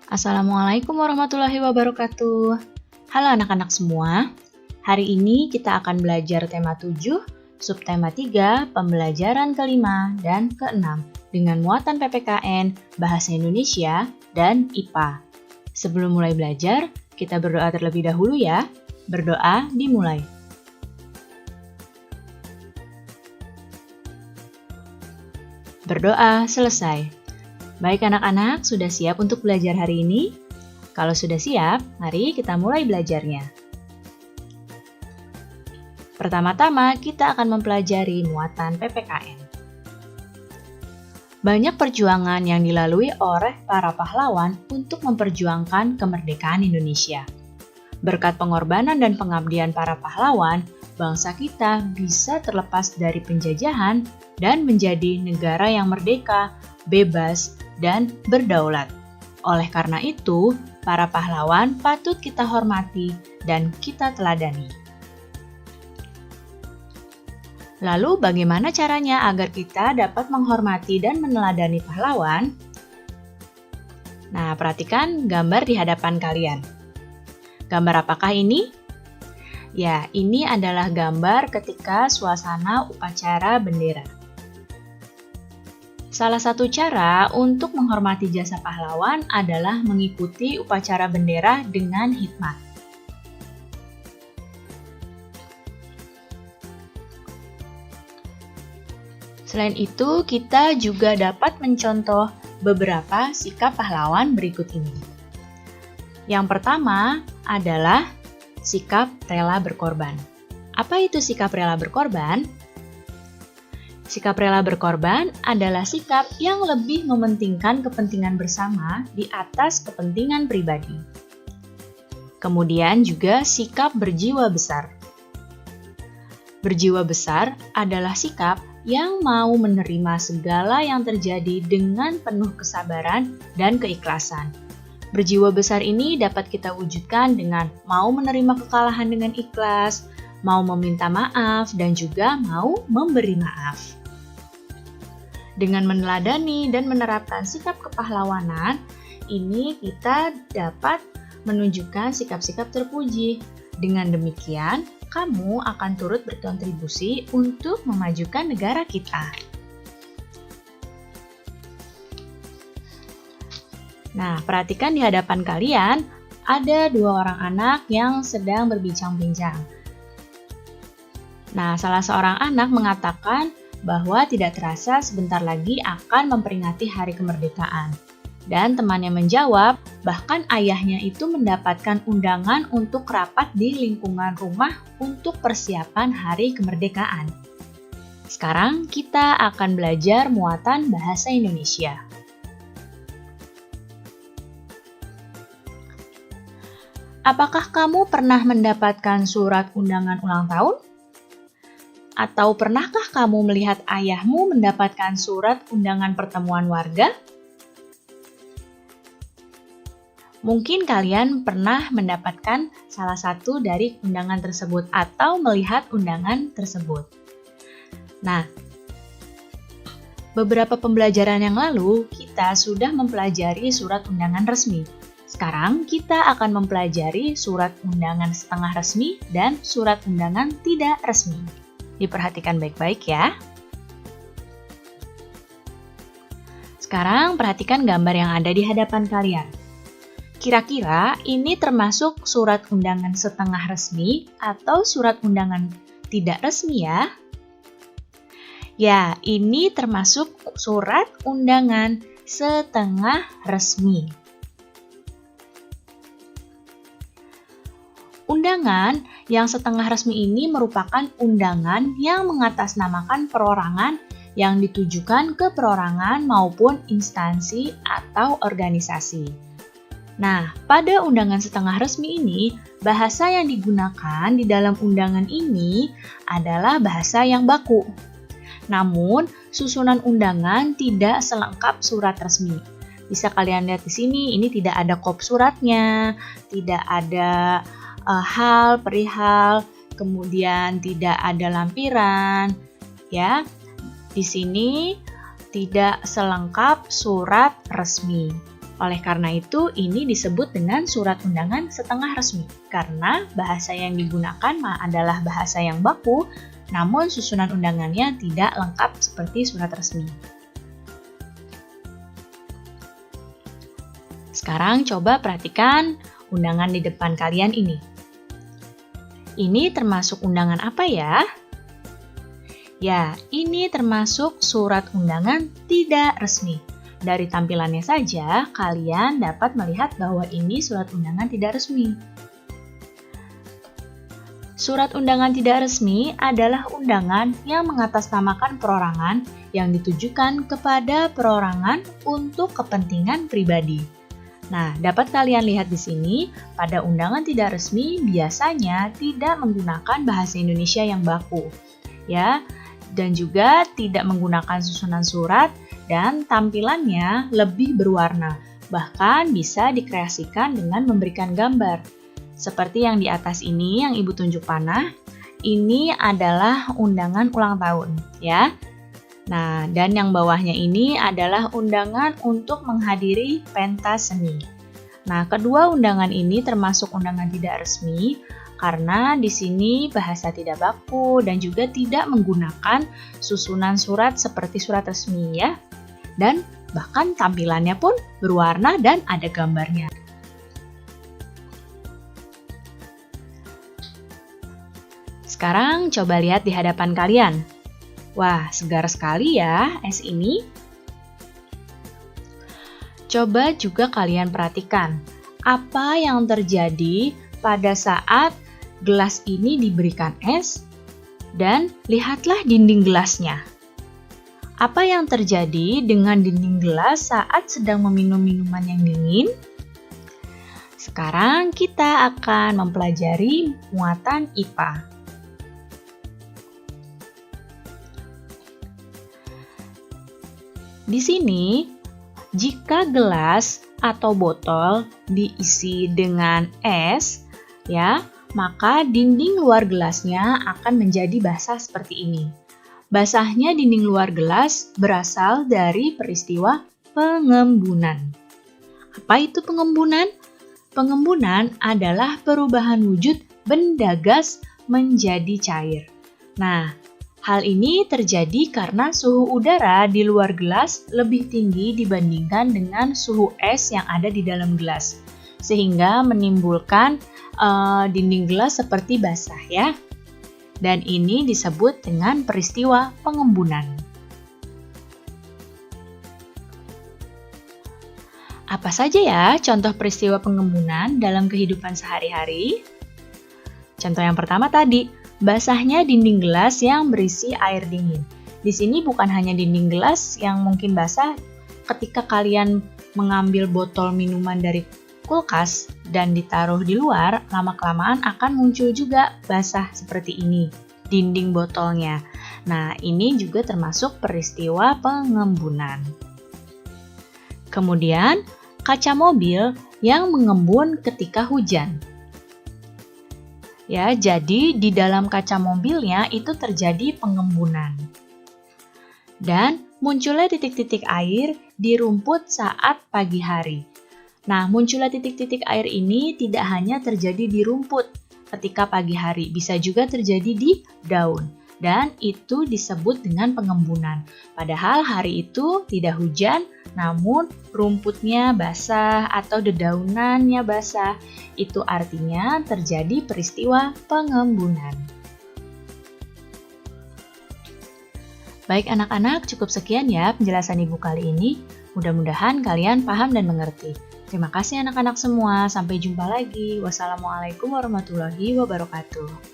Assalamualaikum warahmatullahi wabarakatuh. Halo anak-anak semua. Hari ini kita akan belajar tema 7, subtema 3, pembelajaran kelima dan keenam dengan muatan PPKN, Bahasa Indonesia, dan IPA. Sebelum mulai belajar, kita berdoa terlebih dahulu ya. Berdoa dimulai. Berdoa selesai. Baik anak-anak, sudah siap untuk belajar hari ini? Kalau sudah siap, mari kita mulai belajarnya. Pertama-tama, kita akan mempelajari muatan PPKN. Banyak perjuangan yang dilalui oleh para pahlawan untuk memperjuangkan kemerdekaan Indonesia. Berkat pengorbanan dan pengabdian para pahlawan, bangsa kita bisa terlepas dari penjajahan dan menjadi negara yang merdeka, bebas, dan berdaulat. Oleh karena itu, para pahlawan patut kita hormati dan kita teladani. Lalu bagaimana caranya agar kita dapat menghormati dan meneladani pahlawan? Nah, perhatikan gambar di hadapan kalian. Gambar apakah ini? Ya, ini adalah gambar ketika suasana upacara bendera. Salah satu cara untuk menghormati jasa pahlawan adalah mengikuti upacara bendera dengan hikmat. Selain itu, kita juga dapat mencontoh beberapa sikap pahlawan berikut ini. Yang pertama adalah sikap rela berkorban. Apa itu sikap rela berkorban? Sikap rela berkorban adalah sikap yang lebih mementingkan kepentingan bersama di atas kepentingan pribadi. Kemudian juga sikap berjiwa besar. Berjiwa besar adalah sikap yang mau menerima segala yang terjadi dengan penuh kesabaran dan keikhlasan. Berjiwa besar ini dapat kita wujudkan dengan mau menerima kekalahan dengan ikhlas, mau meminta maaf, dan juga mau memberi maaf. Dengan meneladani dan menerapkan sikap kepahlawanan, ini kita dapat menunjukkan sikap-sikap terpuji. Dengan demikian, kamu akan turut berkontribusi untuk memajukan negara kita. Nah, perhatikan di hadapan kalian, ada dua orang anak yang sedang berbincang-bincang. Nah, salah seorang anak mengatakan bahwa tidak terasa sebentar lagi akan memperingati hari kemerdekaan. Dan temannya menjawab, bahkan ayahnya itu mendapatkan undangan untuk rapat di lingkungan rumah untuk persiapan hari kemerdekaan. Sekarang kita akan belajar muatan bahasa Indonesia. Apakah kamu pernah mendapatkan surat undangan ulang tahun? Atau pernahkah kamu melihat ayahmu mendapatkan surat undangan pertemuan warga? Mungkin kalian pernah mendapatkan salah satu dari undangan tersebut atau melihat undangan tersebut. Nah, beberapa pembelajaran yang lalu kita sudah mempelajari surat undangan resmi. Sekarang kita akan mempelajari surat undangan setengah resmi dan surat undangan tidak resmi. Diperhatikan baik-baik ya. Sekarang perhatikan gambar yang ada di hadapan kalian. Kira-kira ini termasuk surat undangan setengah resmi atau surat undangan tidak resmi ya? Ya, ini termasuk surat undangan setengah resmi. Undangan yang setengah resmi ini merupakan undangan yang mengatasnamakan perorangan yang ditujukan ke perorangan maupun instansi atau organisasi. Nah, pada undangan setengah resmi ini, bahasa yang digunakan di dalam undangan ini adalah bahasa yang baku. Namun, susunan undangan tidak selengkap surat resmi. Bisa kalian lihat di sini, ini tidak ada kop suratnya, tidak ada hal, perihal, kemudian tidak ada lampiran, ya. Di sini tidak selengkap surat resmi. Oleh karena itu, ini disebut dengan surat undangan setengah resmi, karena bahasa yang digunakan adalah bahasa yang baku, namun susunan undangannya tidak lengkap seperti surat resmi. Sekarang coba perhatikan undangan di depan kalian ini. Ini termasuk undangan apa ya? Ya, ini termasuk surat undangan tidak resmi. Dari tampilannya saja, kalian dapat melihat bahwa ini surat undangan tidak resmi. Surat undangan tidak resmi adalah undangan yang mengatasnamakan perorangan yang ditujukan kepada perorangan untuk kepentingan pribadi. Nah, dapat kalian lihat di sini, pada undangan tidak resmi biasanya tidak menggunakan bahasa Indonesia yang baku, ya, dan juga tidak menggunakan susunan surat, dan tampilannya lebih berwarna, bahkan bisa dikreasikan dengan memberikan gambar. Seperti yang di atas ini yang Ibu tunjuk panah, ini adalah undangan ulang tahun, ya. Nah, dan yang bawahnya ini adalah undangan untuk menghadiri pentas seni. Nah, kedua undangan ini termasuk undangan tidak resmi karena di sini bahasa tidak baku dan juga tidak menggunakan susunan surat seperti surat resmi, ya. Dan bahkan tampilannya pun berwarna dan ada gambarnya. Sekarang coba lihat di hadapan kalian. Wah, segar sekali ya es ini. Coba juga kalian perhatikan apa yang terjadi pada saat gelas ini diberikan es dan lihatlah dinding gelasnya. Apa yang terjadi dengan dinding gelas saat sedang meminum minuman yang dingin? Sekarang kita akan mempelajari muatan IPA. Di sini, jika gelas atau botol diisi dengan es, ya, maka dinding luar gelasnya akan menjadi basah seperti ini. Basahnya dinding luar gelas berasal dari peristiwa pengembunan. Apa itu pengembunan? Pengembunan adalah perubahan wujud benda gas menjadi cair. Nah, hal ini terjadi karena suhu udara di luar gelas lebih tinggi dibandingkan dengan suhu es yang ada di dalam gelas, sehingga menimbulkan dinding gelas seperti basah, ya. Dan ini disebut dengan peristiwa pengembunan. Apa saja ya contoh peristiwa pengembunan dalam kehidupan sehari-hari? Contoh yang pertama tadi, basahnya dinding gelas yang berisi air dingin. Di sini bukan hanya dinding gelas yang mungkin basah ketika kalian mengambil botol minuman dari kulkas dan ditaruh di luar, lama-kelamaan akan muncul juga basah seperti ini, dinding botolnya. Nah, ini juga termasuk peristiwa pengembunan. Kemudian, kaca mobil yang mengembun ketika hujan. Ya, jadi di dalam kaca mobilnya itu terjadi pengembunan. Dan munculnya titik-titik air di rumput saat pagi hari. Nah, munculnya titik-titik air ini tidak hanya terjadi di rumput ketika pagi hari, bisa juga terjadi di daun. Dan itu disebut dengan pengembunan. Padahal hari itu tidak hujan, namun rumputnya basah atau dedaunannya basah. Itu artinya terjadi peristiwa pengembunan. Baik anak-anak, cukup sekian ya penjelasan Ibu kali ini. Mudah-mudahan kalian paham dan mengerti. Terima kasih anak-anak semua. Sampai jumpa lagi. Wassalamualaikum warahmatullahi wabarakatuh.